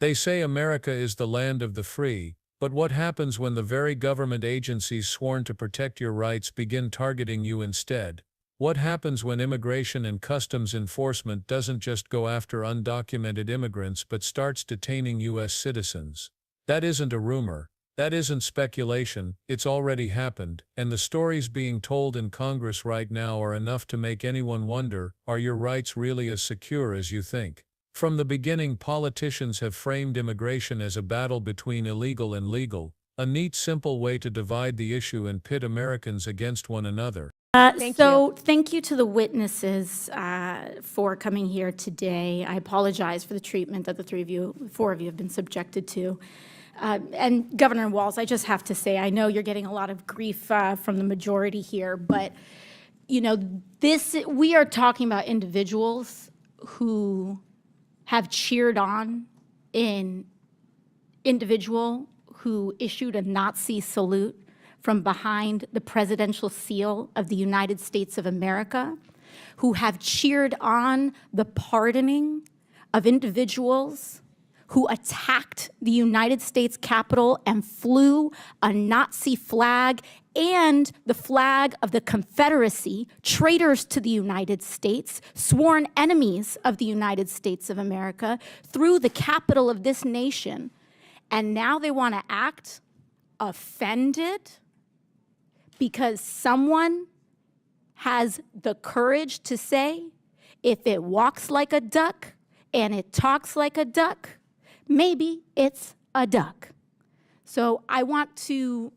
They say America is the land of the free, but what happens when the very government agencies sworn to protect your rights begin targeting you instead? What happens when Immigration and Customs Enforcement doesn't just go after undocumented immigrants but starts detaining U.S. citizens? That isn't a rumor. That isn't speculation. It's already happened, and the stories being told in Congress right now are enough to make anyone wonder, are your rights really as secure as you think? From the beginning, politicians have framed immigration as a battle between illegal and legal, a neat, simple way to divide the issue and pit Americans against one another. Thank you to the witnesses for coming here today. I apologize for the treatment that the four of you have been subjected to. And Governor Walz, I just have to say, I know you're getting a lot of grief from the majority here, but you know, we are talking about individuals who have cheered on an individual who issued a Nazi salute from behind the presidential seal of the United States of America, who have cheered on the pardoning of individuals who attacked the United States Capitol and flew a Nazi flag and the flag of the Confederacy, traitors to the United States, sworn enemies of the United States of America, through the capital of this nation. And now they want to act offended because someone has the courage to say, if it walks like a duck and it talks like a duck, maybe it's a duck. So I want to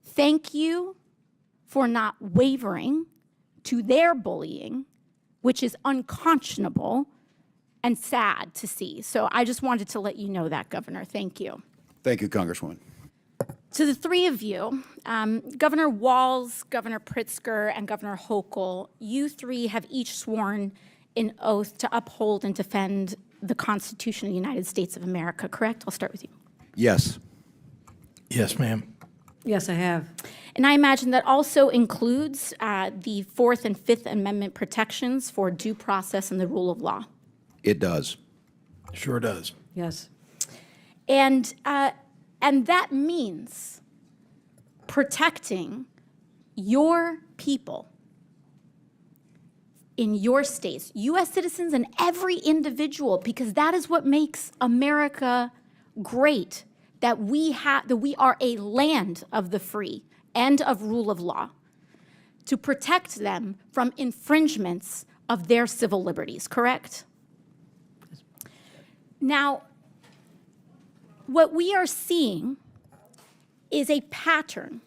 thank you for not wavering to their bullying, which is unconscionable and sad to see. So I just wanted to let you know that, Governor. Thank you. Thank you, Congresswoman. To the three of you, Governor Walz, Governor Pritzker, and Governor Hochul, you three have each sworn an oath to uphold and defend the Constitution of the United States of America, correct? I'll start with you. Yes. Yes, ma'am. Yes, I have. And I imagine that also includes the Fourth and Fifth Amendment protections for due process and the rule of law. It does. Sure does. Yes. And that means protecting your people in your states, U.S. citizens and every individual, because that is what makes America great, that we are a land of the free and of rule of law, to protect them from infringements of their civil liberties, correct? Now, what we are seeing is a pattern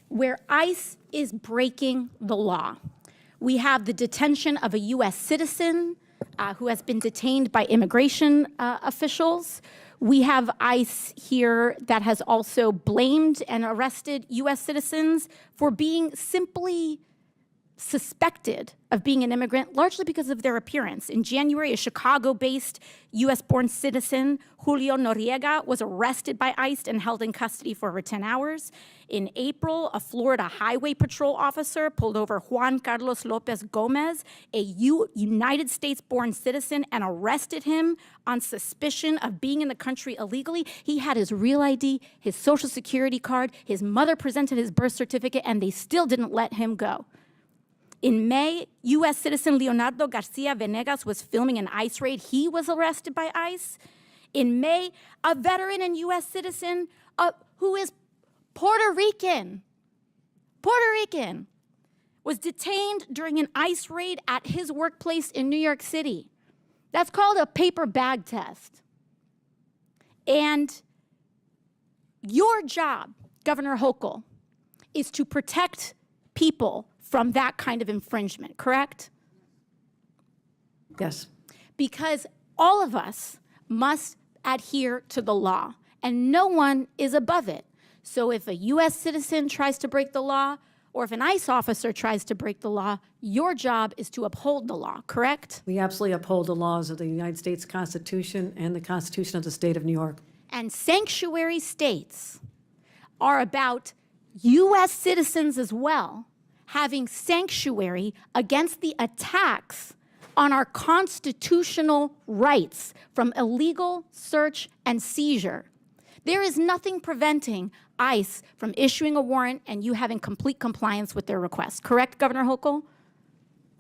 where ICE is breaking the law. We have the detention of a U.S. citizen who has been detained by immigration officials. We have ICE here that has also blamed and arrested U.S. citizens for being simply suspected of being an immigrant, largely because of their appearance. In January, a Chicago-based U.S.-born citizen, Julio Noriega, was arrested by ICE and held in custody for over 10 hours. In April, a Florida Highway Patrol officer pulled over Juan Carlos Lopez Gomez, a United States-born citizen, and arrested him on suspicion of being in the country illegally. He had his real ID, his Social Security card, his mother presented his birth certificate, and they still didn't let him go. In May, U.S. citizen Leonardo Garcia Venegas was filming an ICE raid. He was arrested by ICE. In May, a veteran and U.S. citizen who is Puerto Rican, was detained during an ICE raid at his workplace in New York City. That's called a paper bag test. And your job, Governor Hochul, is to protect people from that kind of infringement, correct? Yes. Because all of us must adhere to the law, and no one is above it. So if a U.S. citizen tries to break the law, or if an ICE officer tries to break the law, your job is to uphold the law, correct? We absolutely uphold the laws of the United States Constitution and the Constitution of the state of New York. And sanctuary states are about U.S. citizens as well, having sanctuary against the attacks on our constitutional rights from illegal search and seizure. There is nothing preventing ICE from issuing a warrant and you having complete compliance with their request. Correct, Governor Hochul?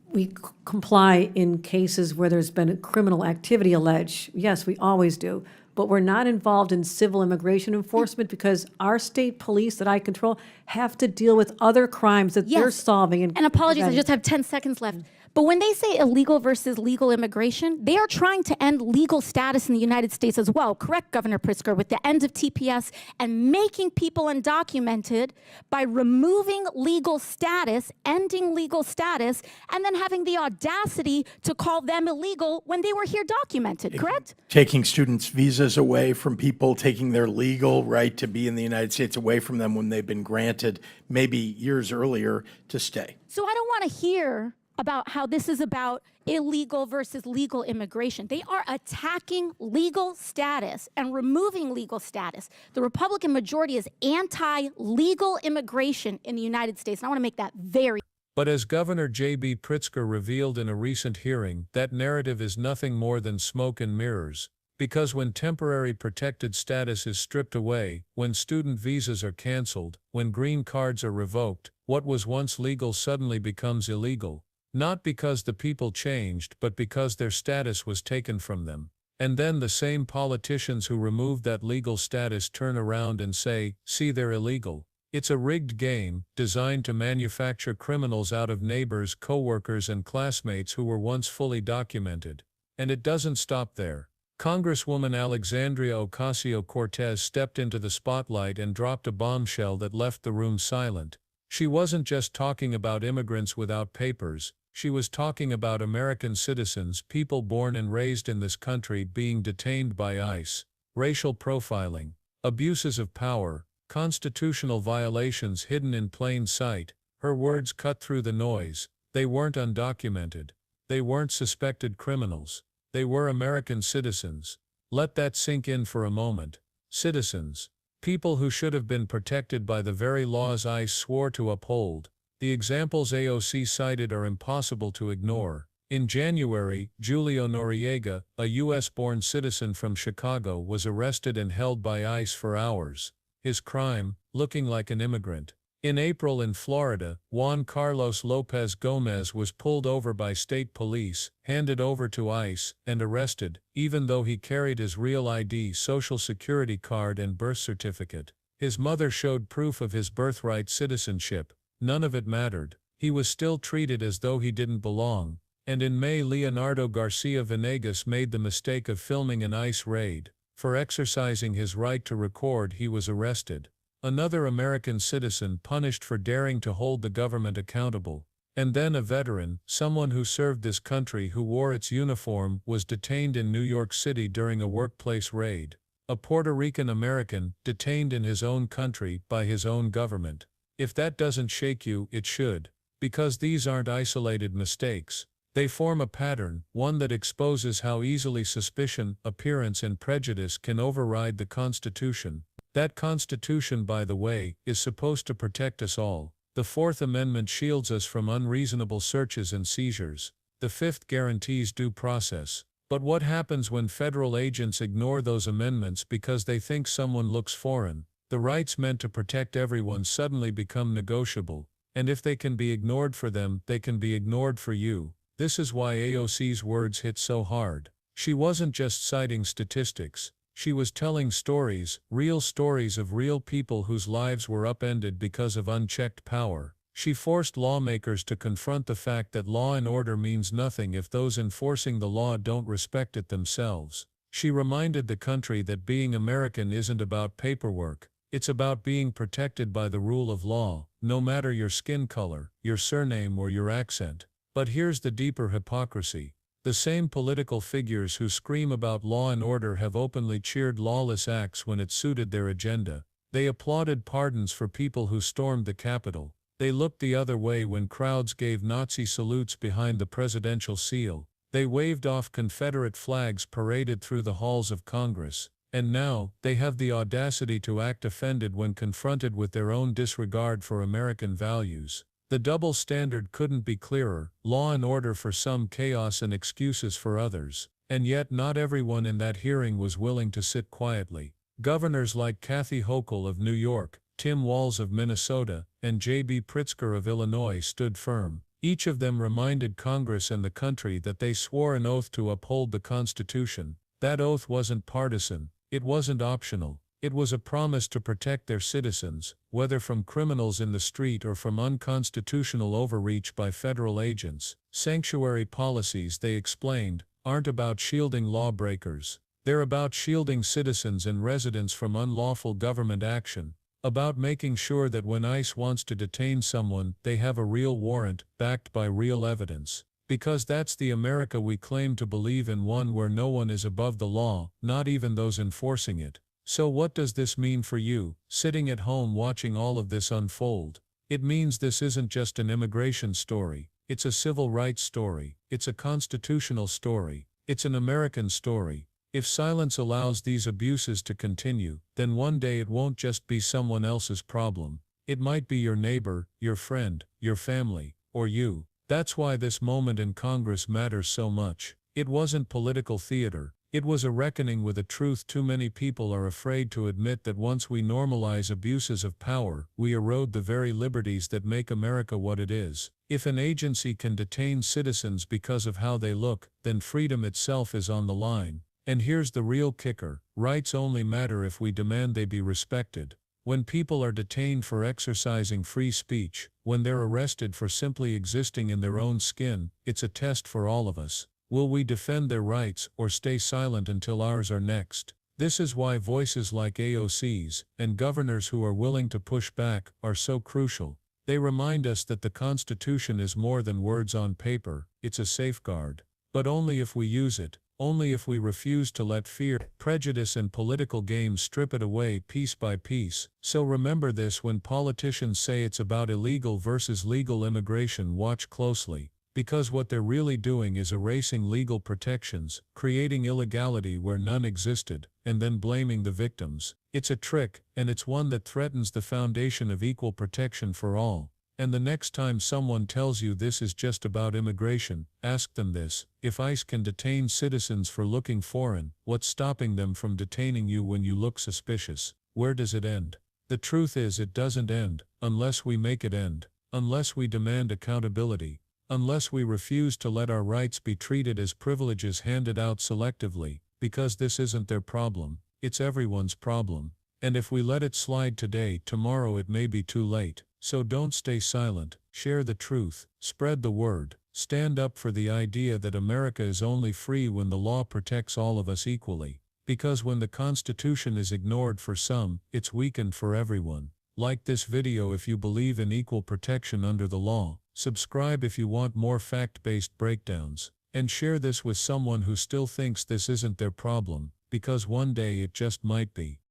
We comply in cases where there's been criminal activity alleged. Yes, we always do. But we're not involved in civil immigration enforcement because our state police that I control have to deal with other crimes that they're Yes. solving. And apologies, I just have 10 seconds left. But when they say illegal versus legal immigration, they are trying to end legal status in the United States as well. Correct, Governor Pritzker, with the end of TPS and making people undocumented by removing legal status, ending legal status, and then having the audacity to call them illegal when they were here documented, correct? Taking students' visas away from people, taking their legal right to be in the United States away from them when they've been granted maybe years earlier to stay. So I don't want to hear about how this is about illegal versus legal immigration. They are attacking legal status and removing legal status. The Republican majority is anti-legal immigration in the United States. And I want to make that very But as Governor J.B. Pritzker revealed in a recent hearing, that narrative is nothing more than smoke and mirrors. Because when temporary protected status is stripped away, when student visas are canceled, when green cards are revoked, what was once legal suddenly becomes illegal. Not because the people changed, but because their status was taken from them. And then the same politicians who removed that legal status turn around and say, see, they're illegal. It's a rigged game, designed to manufacture criminals out of neighbors, co-workers, and classmates who were once fully documented. And it doesn't stop there. Congresswoman Alexandria Ocasio-Cortez stepped into the spotlight and dropped a bombshell that left the room silent. She wasn't just talking about immigrants without papers. She was talking about American citizens, people born and raised in this country, being detained by ICE, racial profiling, abuses of power, constitutional violations hidden in plain sight. Her words cut through the noise. They weren't undocumented. They weren't suspected criminals. They were American citizens. Let that sink in for a moment. Citizens. People who should have been protected by the very laws ICE swore to uphold. The examples AOC cited are impossible to ignore. In January, Julio Noriega, a U.S.-born citizen from Chicago, was arrested and held by ICE for hours. His crime, looking like an immigrant. In April in Florida, Juan Carlos Lopez Gomez was pulled over by state police, handed over to ICE, and arrested, even though he carried his real ID, Social Security card, and birth certificate. His mother showed proof of his birthright citizenship. None of it mattered. He was still treated as though he didn't belong. And in May, Leonardo Garcia Venegas made the mistake of filming an ICE raid. For exercising his right to record, he was arrested. Another American citizen punished for daring to hold the government accountable. And then a veteran, someone who served this country, who wore its uniform, was detained in New York City during a workplace raid. A Puerto Rican American, detained in his own country by his own government. If that doesn't shake you, it should. Because these aren't isolated mistakes. They form a pattern, one that exposes how easily suspicion, appearance, and prejudice can override the Constitution. That Constitution, by the way, is supposed to protect us all. The Fourth Amendment shields us from unreasonable searches and seizures. The Fifth guarantees due process. But what happens when federal agents ignore those amendments because they think someone looks foreign? The rights meant to protect everyone suddenly become negotiable. And if they can be ignored for them, they can be ignored for you. This is why AOC's words hit so hard. She wasn't just citing statistics. She was telling stories, real stories of real people whose lives were upended because of unchecked power. She forced lawmakers to confront the fact that law and order means nothing if those enforcing the law don't respect it themselves. She reminded the country that being American isn't about paperwork. It's about being protected by the rule of law, no matter your skin color, your surname, or your accent. But here's the deeper hypocrisy. The same political figures who scream about law and order have openly cheered lawless acts when it suited their agenda. They applauded pardons for people who stormed the Capitol. They looked the other way when crowds gave Nazi salutes behind the presidential seal. They waved off Confederate flags paraded through the halls of Congress. And now, they have the audacity to act offended when confronted with their own disregard for American values. The double standard couldn't be clearer, law and order for some, chaos and excuses for others. And yet not everyone in that hearing was willing to sit quietly. Governors like Kathy Hochul of New York, Tim Walz of Minnesota, and J.B. Pritzker of Illinois stood firm. Each of them reminded Congress and the country that they swore an oath to uphold the Constitution. That oath wasn't partisan, it wasn't optional. It was a promise to protect their citizens, whether from criminals in the street or from unconstitutional overreach by federal agents. Sanctuary policies, they explained, aren't about shielding lawbreakers. They're about shielding citizens and residents from unlawful government action, about making sure that when ICE wants to detain someone, they have a real warrant, backed by real evidence. Because that's the America we claim to believe in, one where no one is above the law, not even those enforcing it. So what does this mean for you, sitting at home watching all of this unfold? It means this isn't just an immigration story, it's a civil rights story, it's a constitutional story, it's an American story. If silence allows these abuses to continue, then one day it won't just be someone else's problem. It might be your neighbor, your friend, your family, or you. That's why this moment in Congress matters so much. It wasn't political theater. It was a reckoning with a truth too many people are afraid to admit, that once we normalize abuses of power, we erode the very liberties that make America what it is. If an agency can detain citizens because of how they look, then freedom itself is on the line. And here's the real kicker: rights only matter if we demand they be respected. When people are detained for exercising free speech, when they're arrested for simply existing in their own skin, it's a test for all of us. Will we defend their rights or stay silent until ours are next? This is why voices like AOC's and governors who are willing to push back are so crucial. They remind us that the Constitution is more than words on paper, it's a safeguard. But only if we use it, only if we refuse to let fear, prejudice and political games strip it away piece by piece. So remember this: when politicians say it's about illegal versus legal immigration, watch closely. Because what they're really doing is erasing legal protections, creating illegality where none existed, and then blaming the victims. It's a trick, and it's one that threatens the foundation of equal protection for all. And the next time someone tells you this is just about immigration, ask them this: if ICE can detain citizens for looking foreign, what's stopping them from detaining you when you look suspicious? Where does it end? The truth is, it doesn't end, unless we make it end, unless we demand accountability, unless we refuse to let our rights be treated as privileges handed out selectively, because this isn't their problem, it's everyone's problem. And if we let it slide today, tomorrow it may be too late. So don't stay silent, share the truth, spread the word, stand up for the idea that America is only free when the law protects all of us equally. Because when the Constitution is ignored for some, it's weakened for everyone. Like this video if you believe in equal protection under the law. Subscribe if you want more fact-based breakdowns. And share this with someone who still thinks this isn't their problem, because one day it just might be.